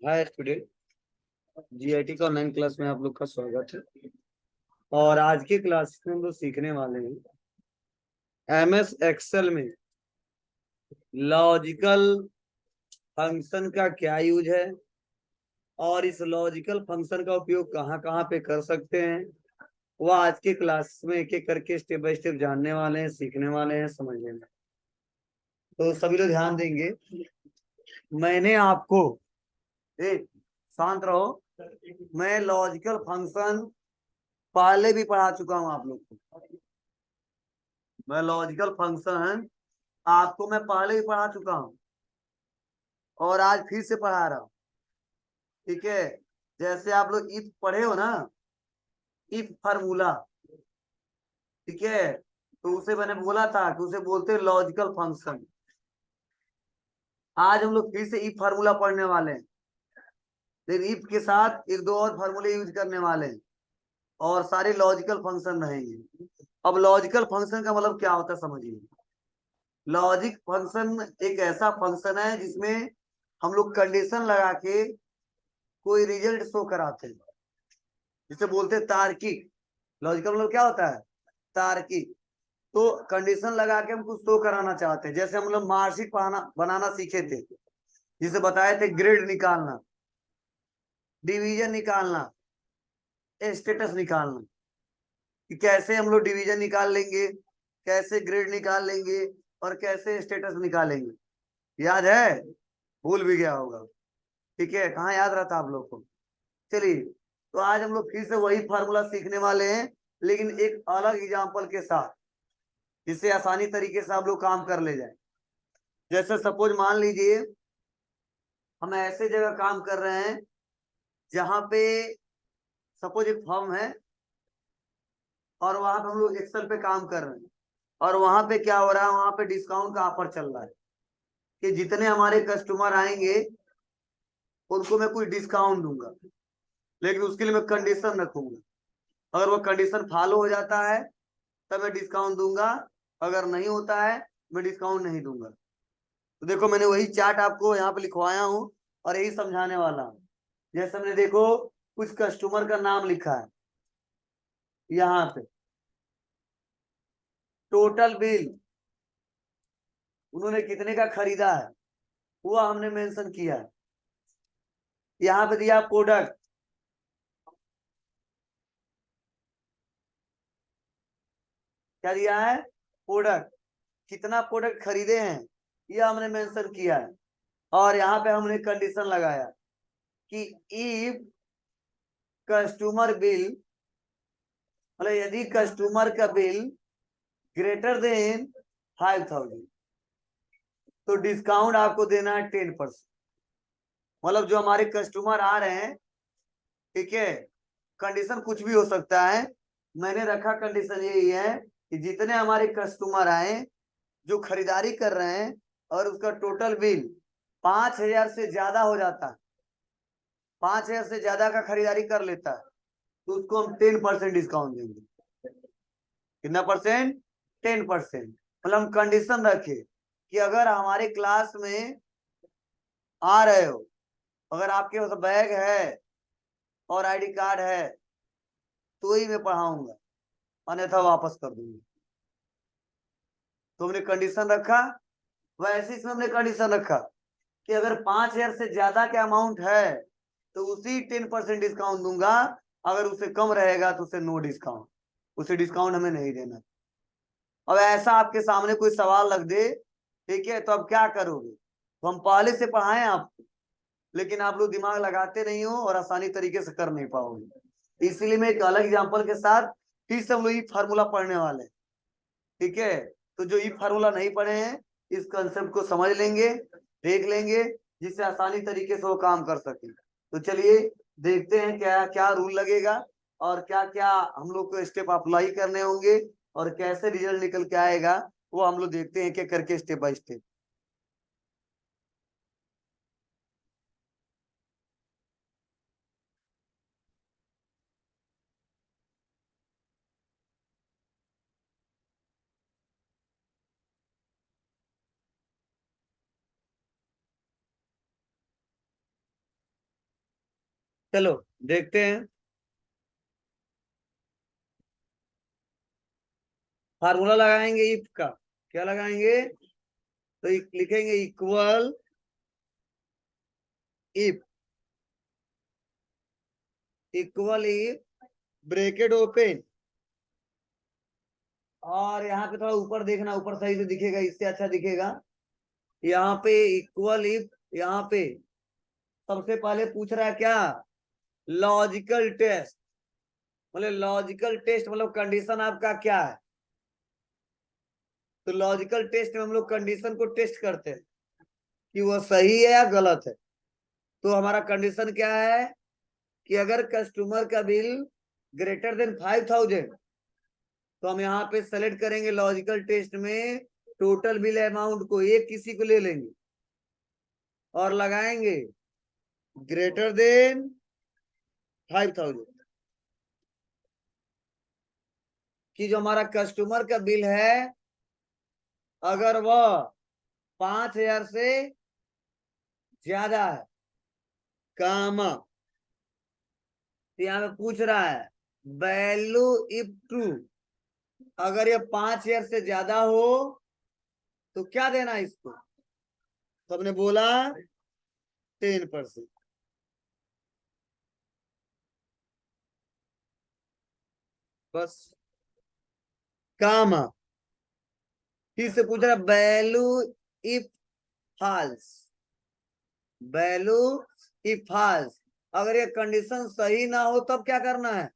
Hi student. GIT का online class में आप लोग का स्वागत है। और आज की क्लास में हम लोग सीखने वाले हैं एमएस एक्सेल में लॉजिकल फंक्शन का क्या यूज है और इस लॉजिकल फंक्शन का उपयोग कहाँ कहाँ पे कर सकते हैं। वह आज की क्लास में एक एक करके स्टेप बाय स्टेप जानने वाले हैं, सीखने वाले हैं, समझने में। तो सभी लोग ध्यान देंगे। मैंने आपको शांत रहो। मैं लॉजिकल फंक्शन पहले भी पढ़ा चुका हूँ आप लोग को। मैं लॉजिकल फंक्शन आपको मैं पहले ही पढ़ा चुका हूं और आज फिर से पढ़ा रहा हूं। ठीक है। जैसे आप लोग इफ पढ़े हो ना, इफ फार्मूला। ठीक है। तो उसे मैंने बोला था कि उसे बोलते हैं लॉजिकल फंक्शन। आज हम लोग फिर से इफ फार्मूला पढ़ने वाले हैं, लेकिन इफ के साथ एक दो और फार्मूले यूज करने वाले हैं और सारे लॉजिकल फंक्शन रहेंगे। अब लॉजिकल फंक्शन का मतलब क्या होता है समझिए। लॉजिक फंक्शन एक ऐसा फंक्शन है जिसमें हम लोग कंडीशन लगा के कोई रिजल्ट शो कराते हैं, जिसे बोलते हैं तार्किक। लॉजिकल मतलब क्या होता है? तार्किक। तो कंडीशन लगा के हम कुछ शो कराना चाहते हैं। जैसे हम लोग मार्कशीट बनाना सीखे थे, जिसे बताए थे ग्रेड निकालना, डिवीजन निकालना, स्टेटस निकालना, कि कैसे हम लोग डिवीजन निकाल लेंगे, कैसे ग्रेड निकाल लेंगे और कैसे स्टेटस निकालेंगे। याद है? भूल भी गया होगा। ठीक है, कहाँ याद रहता आप लोग को। चलिए, तो आज हम लोग फिर से वही फार्मूला सीखने वाले हैं, लेकिन एक अलग एग्जाम्पल के साथ, जिससे आसानी तरीके से आप लोग काम कर ले जाए। जैसे सपोज मान लीजिए हम ऐसे जगह काम कर रहे हैं जहां पे सपोज एक फर्म है और वहां पे हम लोग एक्सेल पे काम कर रहे हैं और वहां पे क्या हो रहा है, वहां पे डिस्काउंट का ऑफर चल रहा है कि जितने हमारे कस्टमर आएंगे उनको मैं कुछ डिस्काउंट दूंगा, लेकिन उसके लिए मैं कंडीशन रखूंगा। अगर वो कंडीशन फॉलो हो जाता है तब मैं डिस्काउंट दूंगा, अगर नहीं होता है मैं डिस्काउंट नहीं दूंगा। तो देखो, मैंने वही चार्ट आपको यहाँ पे लिखवाया हूँ और यही समझाने वाला हूँ। जैसे हमने देखो कुछ कस्टमर का नाम लिखा है यहाँ पे, टोटल बिल उन्होंने कितने का खरीदा है वो हमने मेंशन किया है। यहाँ पे दिया प्रोडक्ट, क्या दिया है? प्रोडक्ट। कितना प्रोडक्ट खरीदे हैं ये हमने मेंशन किया है। और यहाँ पे हमने कंडीशन लगाया कि इफ कस्टमर बिल, मतलब यदि कस्टमर का बिल ग्रेटर देन 5,000 तो डिस्काउंट आपको देना है 10%। मतलब जो हमारे कस्टमर आ रहे हैं, ठीक है, कंडीशन कुछ भी हो सकता है। मैंने रखा कंडीशन यही है कि जितने हमारे कस्टमर आए जो खरीदारी कर रहे हैं और उसका टोटल बिल 5,000 से ज्यादा हो जाता है, 5,000 से ज्यादा का खरीदारी कर लेता है, तो उसको हम 10% डिस्काउंट देंगे। कितना परसेंट? 10%। मतलब हम कंडीशन रखे कि अगर हमारे क्लास में आ रहे हो, अगर आपके पास बैग है और आईडी कार्ड है तो ही मैं पढ़ाऊंगा, अन्यथा वापस कर दूंगा। तो हमने कंडीशन रखा। वैसे इसमें हमने कंडीशन रखा कि अगर 5,000 से ज्यादा का अमाउंट है तो उसी 10% डिस्काउंट दूंगा, अगर उससे कम रहेगा तो उसे नो डिस्काउंट, उसे डिस्काउंट हमें नहीं देना। अब ऐसा आपके सामने कोई सवाल रख दे, ठीक है, तो अब क्या करोगे? तो हम पहले से पढ़ाएं आपको, लेकिन आप लोग दिमाग लगाते नहीं हो और आसानी तरीके से कर नहीं पाओगे। इसीलिए मैं एक अलग एग्जाम्पल के साथ फिर से हम लोग ये फार्मूला पढ़ने वाले हैं। ठीक है। तो जो ये फार्मूला नहीं पढ़े हैं इस कंसेप्ट को समझ लेंगे, देख लेंगे, जिससे आसानी तरीके से वो काम कर सके। तो चलिए देखते हैं क्या क्या रूल लगेगा और क्या क्या हम लोग को स्टेप अप्लाई करने होंगे और कैसे रिजल्ट निकल के आएगा, वो हम लोग देखते हैं क्या करके स्टेप बाय स्टेप। चलो देखते हैं। फार्मूला लगाएंगे इफ का। क्या लगाएंगे? तो लिखेंगे equal if, equal if, bracket open, और यहाँ पे थोड़ा ऊपर देखना, ऊपर सही से दिखेगा, इससे अच्छा दिखेगा। यहाँ पे इक्वल इफ, यहाँ पे सबसे पहले पूछ रहा है क्या? Logical test. मतलब लॉजिकल टेस्ट मतलब कंडीशन आपका क्या है? तो लॉजिकल टेस्ट में हम लोग कंडीशन को टेस्ट करते हैं कि वो सही है या गलत है। तो हमारा कंडीशन क्या है कि अगर कस्टमर का बिल ग्रेटर देन 5,000, तो हम यहाँ पे सेलेक्ट करेंगे लॉजिकल टेस्ट में टोटल बिल अमाउंट को, एक किसी को ले लेंगे और लगाएंगे ग्रेटर देन 5,000, कि जो हमारा कस्टमर का बिल है अगर वह 5,000 से ज्यादा है, कामा, तो यहाँ पे पूछ रहा है वैल्यू इफ ट्रू, अगर ये 5,000 से ज्यादा हो तो क्या देना है इसको? तो हमने बोला 10%। बस, कामा, फिर से पूछ रहा value if false, value if false, अगर ये कंडीशन सही ना हो तब क्या करना है?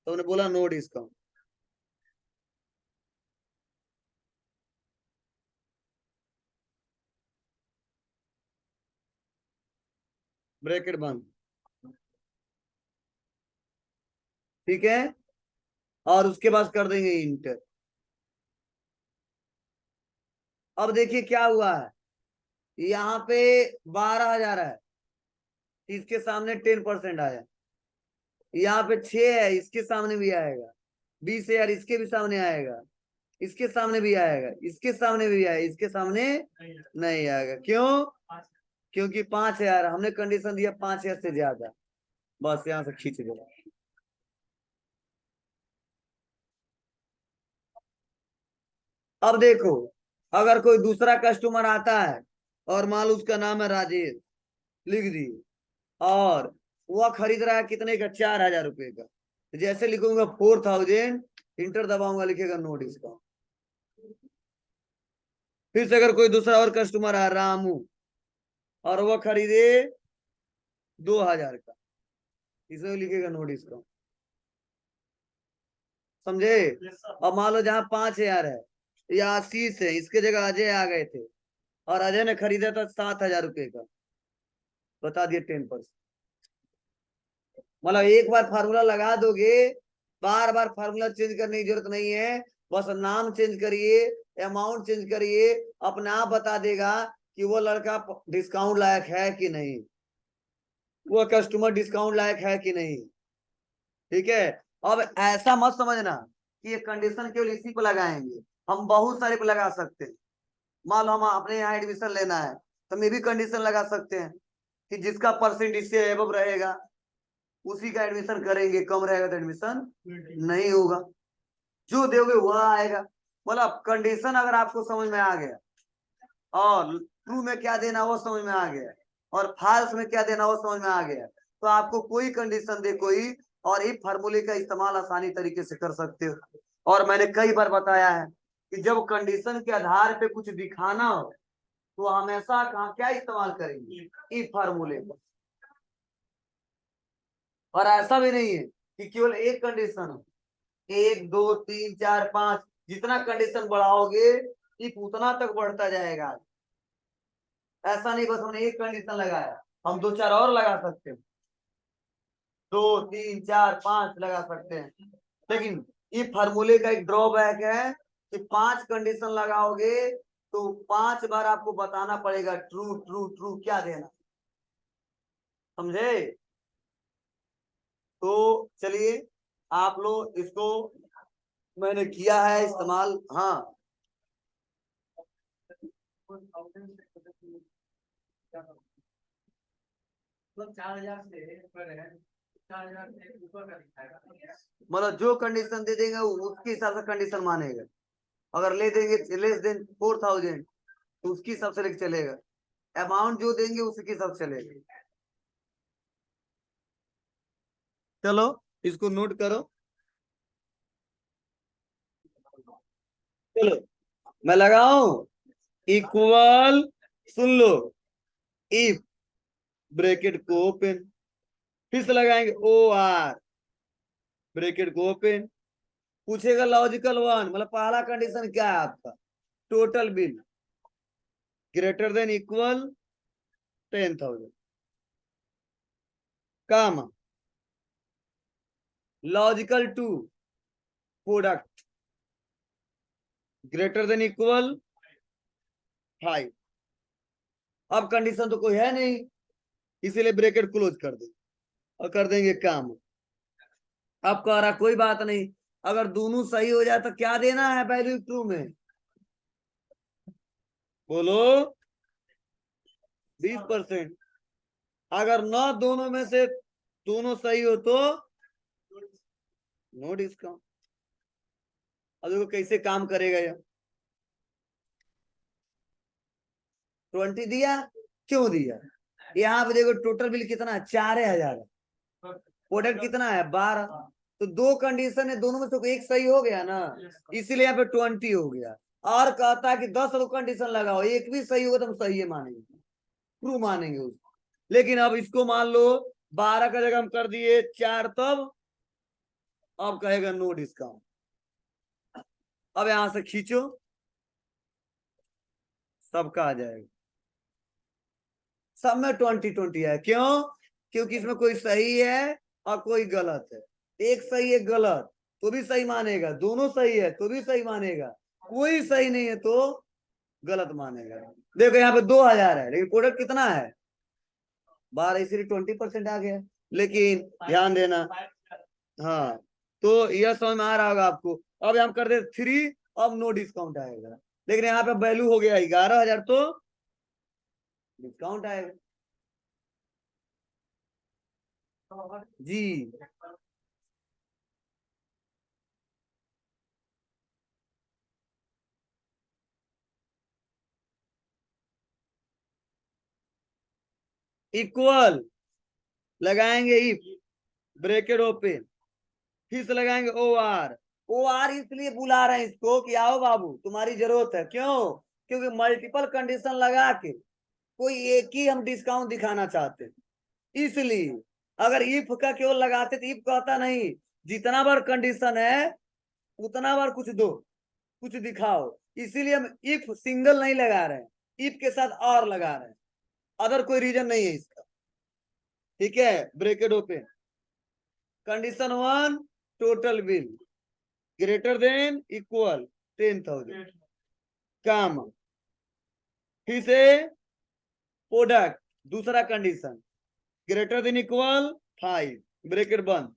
तो हमने बोला नो डिस्काउंट। ब्रैकेट बंद, ठीक है, और उसके बाद कर देंगे इंटर। अब देखिए क्या हुआ है, यहाँ पे 12,000 है, इसके सामने 10% आया। यहाँ पे 6 है, इसके सामने भी आएगा। 20,000 इसके भी सामने आएगा, इसके सामने भी आएगा, इसके सामने भी आएगा, इसके सामने नहीं आएगा। क्यों? क्योंकि 5,000 हमने कंडीशन दिया 5,000 से ज्यादा। बस यहाँ से खींच दो। अब देखो, अगर कोई दूसरा कस्टमर आता है और मान लो उसका नाम है राजेश, लिख दिए, और वह खरीद रहा है कितने का? 4,000 रुपए का। तो जैसे लिखूंगा 4,000, इंटर दबाऊंगा, लिखेगा नो डिस्काउंट। फिर से अगर कोई दूसरा और कस्टमर है रामू, और वह खरीदे 2,000 का, इसमें लिखेगा नो डिस्काउंट। समझे? अब मान लो जहाँ 5,000 है या 80 है, इसके जगह अजय आ गए थे और अजय ने खरीदा था 7,000 रुपए का, बता दिए 10%। मतलब एक बार फार्मूला लगा दोगे, बार बार फार्मूला चेंज करने की जरूरत नहीं है। बस नाम चेंज करिए, अमाउंट चेंज करिए, अपने आप बता देगा कि वो लड़का डिस्काउंट लायक है कि नहीं, वो कस्टमर डिस्काउंट लायक है कि नहीं। ठीक है। अब ऐसा मत समझना कि ये कंडीशन केवल इसी को लगाएंगे, हम बहुत सारे को लगा सकते हैं। मान लो हम अपने यहाँ एडमिशन लेना है, तो हम ये भी कंडीशन लगा सकते हैं कि जिसका परसेंट इससे एबव रहेगा उसी का एडमिशन करेंगे, कम रहेगा तो एडमिशन नहीं होगा। जो दोगे वह आएगा। मतलब कंडीशन अगर आपको समझ में आ गया, और ट्रू में क्या देना वो समझ में आ गया, और फॉल्स में क्या देना वो समझ में आ गया, तो आपको कोई कंडीशन दे कोई, और इस फार्मूले का इस्तेमाल आसानी तरीके से कर सकते हो। और मैंने कई बार बताया है कि जब कंडीशन के आधार पे कुछ दिखाना हो तो हमेशा कहा क्या इस्तेमाल करेंगे? इस फार्मूले को। और ऐसा भी नहीं है कि केवल एक कंडीशन हो, 1 2 3 4 5, जितना कंडीशन बढ़ाओगे इफ उतना तक बढ़ता जाएगा। ऐसा नहीं बस हमने एक कंडीशन लगाया, हम 2 4 और लगा सकते हैं, 2 3 4 5 लगा सकते हैं। लेकिन ये फार्मूले का एक ड्रॉबैक है कि 5 कंडीशन लगाओगे तो 5 बार आपको बताना पड़ेगा ट्रू ट्रू ट्रू क्या देना। समझे? तो चलिए, आप लोग इसको, मैंने किया है इस्तेमाल। हाँ, मतलब जो कंडीशन दे देंगे उसके हिसाब से कंडीशन मानेगा। अगर ले देंगे लेस देन 4000 तो उसकी हिसाब से लेके चलेगा। अमाउंट जो देंगे उसके हिसाब से चलेगा। चलो इसको नोट करो। चलो मैं लगाऊं इक्वल, सुन लो, इफ ब्रैकेट को ओपन, फिर से लगाएंगे ओ आर ब्रैकेट को ओपन, पूछेगा लॉजिकल वन, मतलब पहला कंडीशन क्या है आपका, total bill greater than equal 10,000, comma logical two product greater than equal 5। अब कंडीशन तो कोई है नहीं, इसीलिए ब्रैकेट क्लोज कर दे और कर देंगे काम। अब कह रहा कोई बात नहीं, अगर दोनों सही हो जाए तो क्या देना है वैल्यू ट्रू में, बोलो 20%। अगर न दोनों में से दोनों सही हो तो नो डिस्काउंट। अब देखो कैसे काम करेगा ये। 20 दिया, क्यों दिया, यहाँ पे देखो टोटल बिल कितना है, 4,000, प्रोडक्ट कितना है 12, तो दो कंडीशन है, दोनों में से कोई एक सही हो गया ना, इसीलिए यहाँ पे 20 हो गया। और कहता है कि 10 कंडीशन लगाओ, एक भी सही होगा तो हम सही है मानेंगे, ट्रू मानेंगे उसको। लेकिन अब इसको मान लो 12 का जगह हम कर दिए 4, तब अब कहेगा नो डिस्काउंट। अब यहां से खींचो, सबका आ जाएगा, सब में 20-20 है। क्यों, क्योंकि इसमें कोई सही है और कोई गलत है, एक सही एक गलत तो भी सही मानेगा, दोनों सही है तो भी सही मानेगा, कोई सही नहीं है तो गलत मानेगा। देखो यहाँ पे 2,000 है लेकिन प्रोडक्ट कितना है 12, इसलिए 20% आ गया। लेकिन ध्यान देना, हाँ, तो यह समझ में आ रहा होगा आपको। अब हम कर दे 3, अब नो डिस्काउंट आएगा, लेकिन यहाँ पे वैल्यू हो गया 11,000 तो डिस्काउंट आएगा जी। इक्वल लगाएंगे इफ ब्रैकेट ओपन, फिर से लगाएंगे ओ आर। ओ आर इसलिए बुला रहे हैं इसको कि आओ बाबू तुम्हारी जरूरत है, क्यों, क्योंकि मल्टीपल कंडीशन लगा के कोई एक ही हम डिस्काउंट दिखाना चाहते हैं, इसलिए अगर इफ का केवल लगाते तो इफ कहता नहीं, जितना बार कंडीशन है उतना बार कुछ दो, कुछ दिखाओ, इसीलिए हम इफ सिंगल नहीं लगा रहे हैं, इफ के साथ और लगा रहे हैं, अदर कोई रीजन नहीं है इसका। ठीक है, bracket open, condition 1 total bill greater than equal 10,000, काम, फिर से प्रोडक्ट दूसरा condition greater than equal 5 bracket बंद,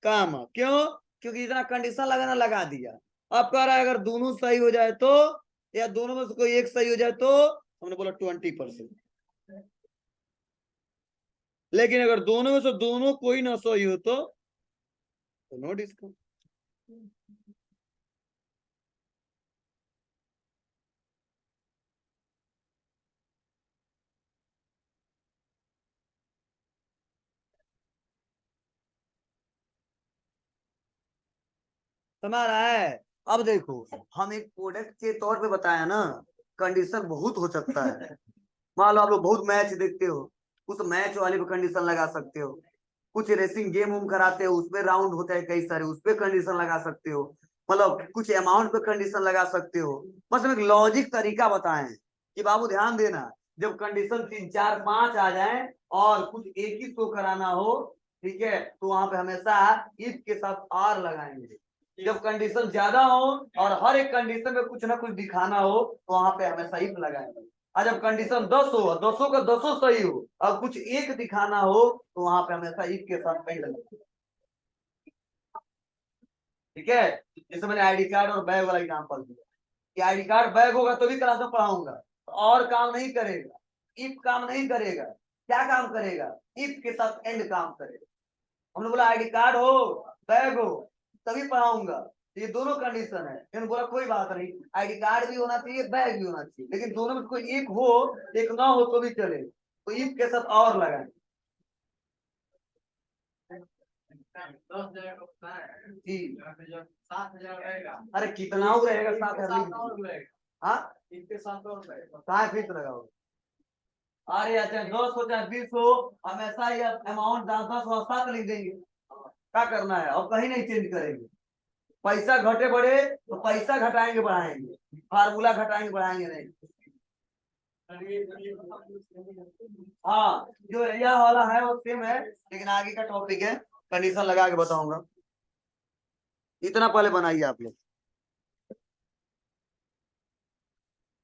काम, क्यों, क्योंकि इतना कंडीशन लगाना लगा दिया। अब कह रहा है अगर दोनों सही हो जाए तो, या दोनों में से कोई एक सही हो जाए तो हमने बोला 20%, लेकिन अगर दोनों में से दोनों कोई ना सही हो तो नो डिस्काउंट। समझ रहा है। अब देखो हम एक प्रोडक्ट के तौर पे बताया ना, कंडीशन बहुत हो सकता है। मान लो आप लोग बहुत मैच देखते हो, उस मैच वाले पे कंडीशन लगा सकते हो, कुछ रेसिंग गेम उम कराते हो उसमें राउंड होता है कई सारे, उस पे कंडीशन लगा सकते हो, मतलब कुछ अमाउंट पे कंडीशन लगा सकते हो। बस हम एक लॉजिक तरीका बताएं कि बाबू ध्यान देना, जब कंडीशन 3 4 5 आ जाए और कुछ एक ही शो कराना हो, ठीक है, तो वहां पे हमेशा इफ के साथ आर लगाएंगे। जब कंडीशन ज्यादा हो और हर एक कंडीशन में कुछ ना कुछ दिखाना हो तो वहां पे हमेशा इफ लगाएंगे। और जब कंडीशन 10 हो, 10 का 10 सही हो और कुछ एक दिखाना हो तो वहां पे हमेशा इफ के साथ कहीं लगाएंगे। ठीक है, जैसे मैंने आईडी कार्ड और बैग वाला एग्जांपल दिया कि आईडी कार्ड बैग होगा तो भी क्लास में पढ़ाऊंगा, तो और काम नहीं करेगा, इफ काम नहीं करेगा, क्या काम करेगा, इफ के साथ एंड काम करेगा। हमने बोला आईडी कार्ड हो, बैग हो, तभी पढ़ाऊंगा। ये दोनों कंडीशन है। मैंने बोला कोई बात नहीं, आईडी कार्ड भी होना चाहिए, बैग भी होना चाहिए, लेकिन दोनों में कोई एक हो, एक ना हो तो भी चले। तो इफ के साथ और लगाए। जी 7,000 अरे कितना हो रहेगा 7,000? हाँ इसके साथ और कहाँ फीस लगाओ? अरे अच्छा 10 हो चाहे 20 हो, हमेशा ये अमाउंट 10-10 और 7 लिख देंगे। क्या करना है, और कहीं नहीं चेंज करेंगे। पैसा घटे बढ़े तो पैसा घटाएंगे बढ़ाएंगे, फार्मूला घटाएंगे बढ़ाएंगे नहीं। हाँ जो यह वाला है वो सेम है, लेकिन आगे का टॉपिक है, कंडीशन लगा के बताऊंगा। इतना पहले बनाइए आप लोग।